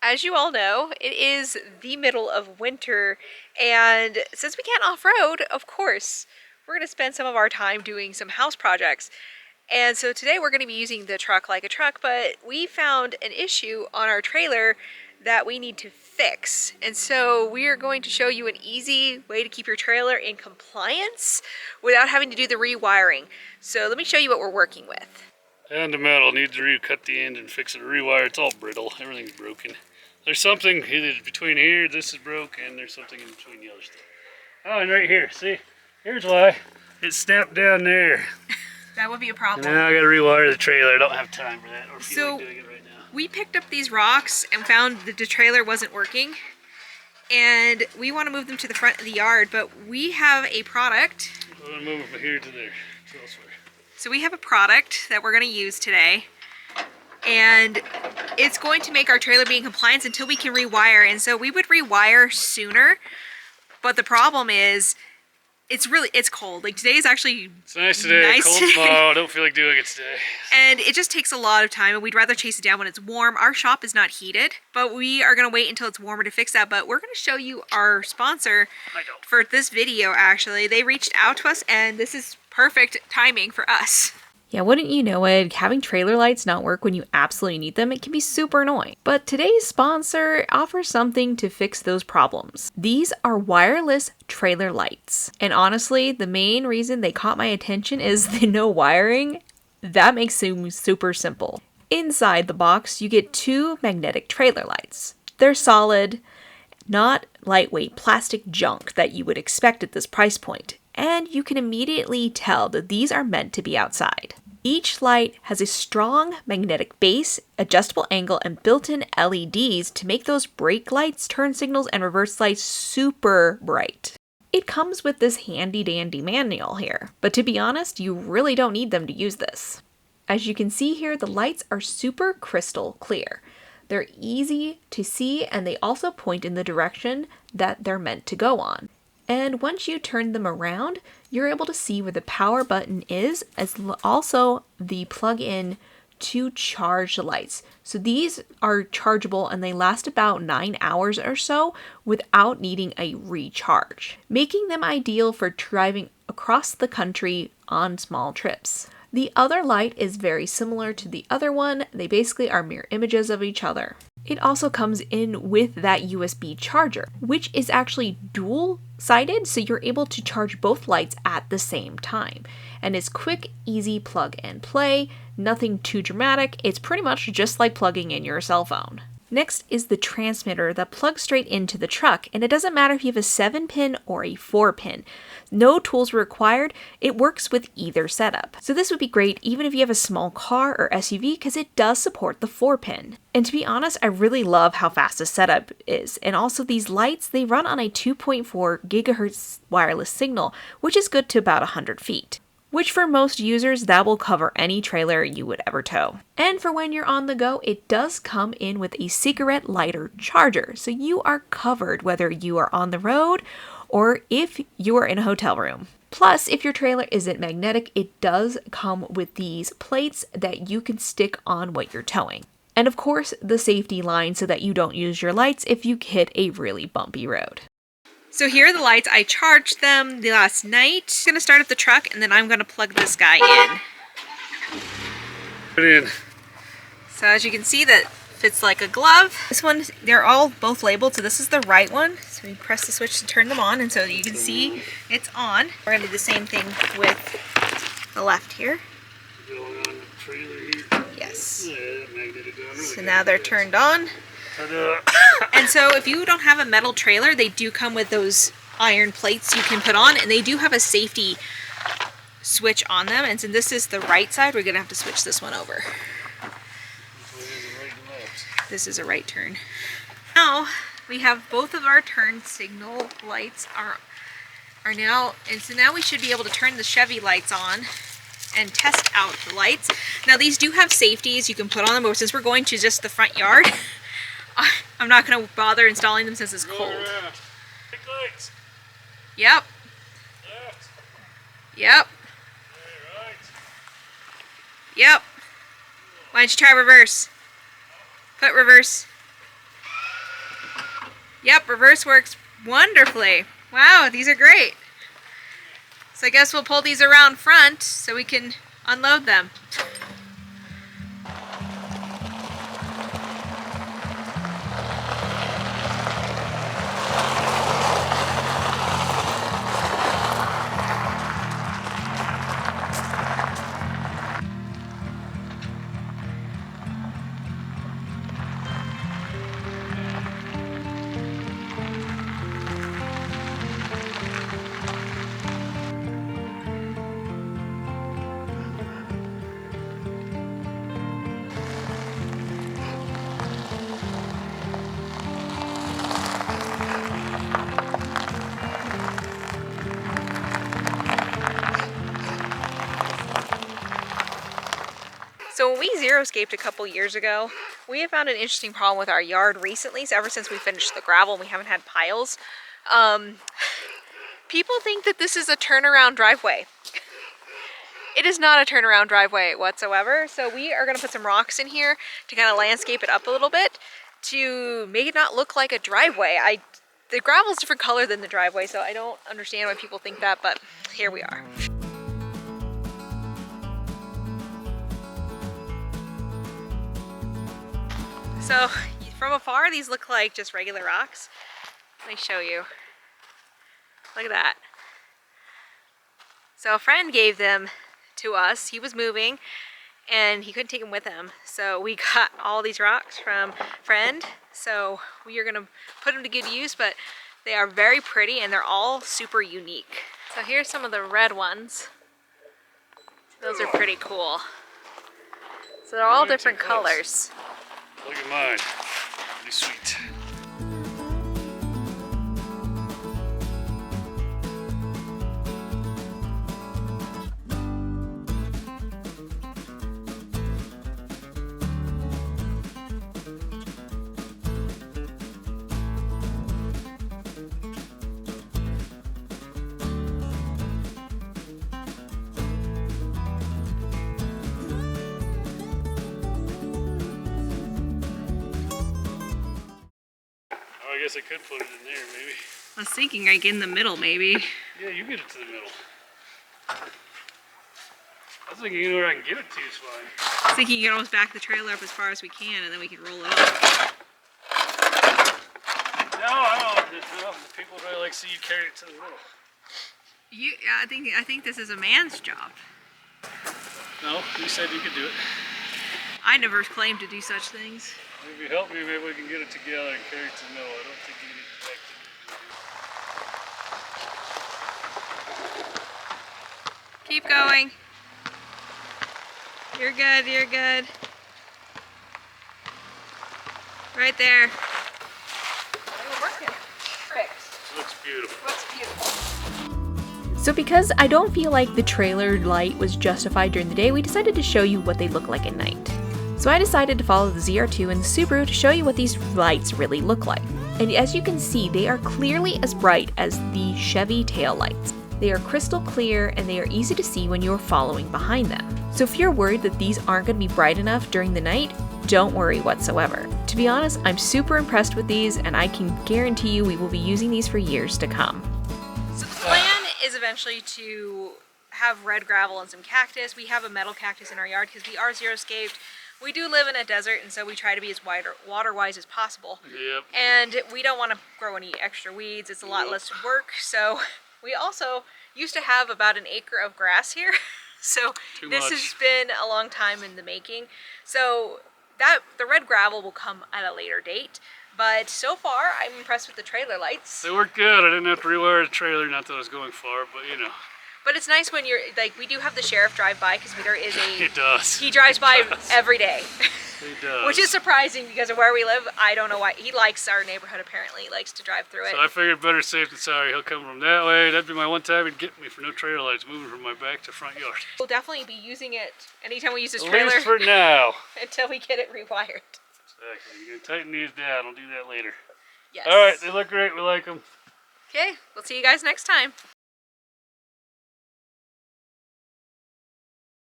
As you all know, it is the middle of winter, and since we can't off-road, of course, we're going to spend some of our time doing some house projects. And so today we're going to be using the truck like a truck, but we found an issue on our trailer that we need to fix. And so we are going to show you an easy way to keep your trailer in compliance without having to do the rewiring. So let me show you what we're working with. And the metal, need to recut the end and fix it, rewire. It's all brittle, everything's broken. There's something either between here, this is broken, and there's something in between the other stuff. Oh, and right here, see? Here's why. It snapped down there. That would be a problem. And now I gotta rewire the trailer. I don't have time for that, or feel like doing it right now. We picked up these rocks and found that the trailer wasn't working. And we want to move them to the front of the yard, but we have a product. I'm gonna move them from here to there, to elsewhere. So we have a product that we're going to use today, and it's going to make our trailer be in compliance until we can rewire. And so we would rewire sooner, but the problem is it's cold. Like today is actually it's nice today, cold tomorrow. I don't feel like doing it today. And it just takes a lot of time, and we'd rather chase it down when it's warm. Our shop is not heated, but we are going to wait until it's warmer to fix that. But we're going to show you our sponsor for this video, actually. They reached out to us, and this is perfect timing for us. Yeah, wouldn't you know it, having trailer lights not work when you absolutely need them, it can be super annoying. But today's sponsor offers something to fix those problems. These are wireless trailer lights. And honestly, the main reason they caught my attention is the no wiring. That makes them super simple. Inside the box, you get 2 magnetic trailer lights. They're solid, not lightweight plastic junk that you would expect at this price point. And you can immediately tell that these are meant to be outside. Each light has a strong magnetic base, adjustable angle, and built-in LEDs to make those brake lights, turn signals, and reverse lights super bright. It comes with this handy-dandy manual here, but to be honest, you really don't need them to use this. As you can see here, the lights are super crystal clear. They're easy to see, and they also point in the direction that they're meant to go on. And once you turn them around, you're able to see where the power button is, as also the plug-in to charge the lights. So these are chargeable and they last about 9 hours or so without needing a recharge, making them ideal for driving across the country on small trips. The other light is very similar to the other one. They basically are mirror images of each other. It also comes in with that USB charger, which is actually dual-sided, so you're able to charge both lights at the same time. And it's quick, easy plug and play, nothing too dramatic. It's pretty much just like plugging in your cell phone. Next is the transmitter that plugs straight into the truck, and it doesn't matter if you have a 7-pin or a 4-pin. No tools required, it works with either setup. So this would be great even if you have a small car or SUV because it does support the 4-pin. And to be honest, I really love how fast the setup is. And also these lights, they run on a 2.4 gigahertz wireless signal, which is good to about 100 feet. Which for most users, that will cover any trailer you would ever tow. And for when you're on the go, it does come in with a cigarette lighter charger, so you are covered whether you are on the road or if you are in a hotel room. Plus, if your trailer isn't magnetic, it does come with these plates that you can stick on what you're towing. And of course, the safety line so that you don't use your lights if you hit a really bumpy road. So here are the lights. I charged them last night. I'm going to start up the truck, and then I'm going to plug this guy in. Put it in. So as you can see, that fits like a glove. This one, they're all both labeled, so this is the right one. So we press the switch to turn them on, and so you can see it's on. We're going to do the same thing with the left here. Going on the trailer here. Yes. Yeah, magnetic gun. Really so now they're turned on. And so if you don't have a metal trailer, they do come with those iron plates you can put on, and they do have a safety switch on them. And so this is the right side. We're going to have to switch this one over. This is a right turn. Now we have both of our turn signal lights are now, and so now we should be able to turn the Chevy lights on and test out the lights. Now these do have safeties you can put on them, but since we're going to just the front yard, I'm not going to bother installing them since it's cold. Big lights. Yep. Left. Yep. Right. Yep. Why don't you try reverse? Put reverse. Yep, reverse works wonderfully. Wow, these are great. So I guess we'll pull these around front so we can unload them. So when we zero-scaped a couple years ago, we have found an interesting problem with our yard recently. So ever since we finished the gravel and we haven't had piles, people think that this is a turnaround driveway. It is not a turnaround driveway whatsoever. So we are going to put some rocks in here to kind of landscape it up a little bit to make it not look like a driveway. The gravel is a different color than the driveway, so I don't understand why people think that, but here we are. So from afar, these look like just regular rocks. Let me show you. Look at that. So a friend gave them to us. He was moving and he couldn't take them with him. So we got all these rocks from a friend. So we are gonna put them to good use, but they are very pretty and they're all super unique. So here's some of the red ones. Those are pretty cool. So they're all different colors. Look at mine. Pretty sweet. I guess I could put it in there, maybe. I was thinking like in the middle, maybe. Yeah, you get it to the middle. I was thinking anywhere I can get it to is fine. I was thinking you can almost back the trailer up as far as we can and then we can roll it up. No, I don't. No, people really like to see you carry it to the middle. I think this is a man's job. No, you said you could do it. I never claimed to do such things. If you help me, maybe we can get it together and carry it to the middle. I don't think you need to back to Keep going. You're good, you're good. Right there. We're working. Perfect. it. Looks beautiful. Looks beautiful. So because I don't feel like the trailer light was justified during the day, we decided to show you what they look like at night. So I decided to follow the ZR2 and the Subaru to show you what these lights really look like. And as you can see, they are clearly as bright as the Chevy tail lights. They are crystal clear and they are easy to see when you are following behind them. So if you're worried that these aren't going to be bright enough during the night, don't worry whatsoever. To be honest, I'm super impressed with these and I can guarantee you we will be using these for years to come. So the plan is eventually to have red gravel and some cactus. We have a metal cactus in our yard because we are zero-scaped. We do live in a desert, and so we try to be as water-wise as possible. Yep. And we don't want to grow any extra weeds. It's a lot less work. So we also used to have about an acre of grass here. So this has been a long time in the making. So the red gravel will come at a later date. But so far, I'm impressed with the trailer lights. They work good. I didn't have to rewire the trailer. Not that I was going far, but you know. But it's nice when you're, like, we do have the sheriff drive by because there is a... It does. He drives by every day. He does. Which is surprising because of where we live. I don't know why. He likes our neighborhood, apparently. He likes to drive through it. So I figured better safe than sorry. He'll come from that way. That'd be my one time he'd get me for no trailer lights moving from my back to front yard. We'll definitely be using it anytime we use this At trailer. least for now. Until we get it rewired. Exactly. You're going to tighten these down. I'll do that later. Yes. All right. They look great. We like them. Okay. We'll see you guys next time.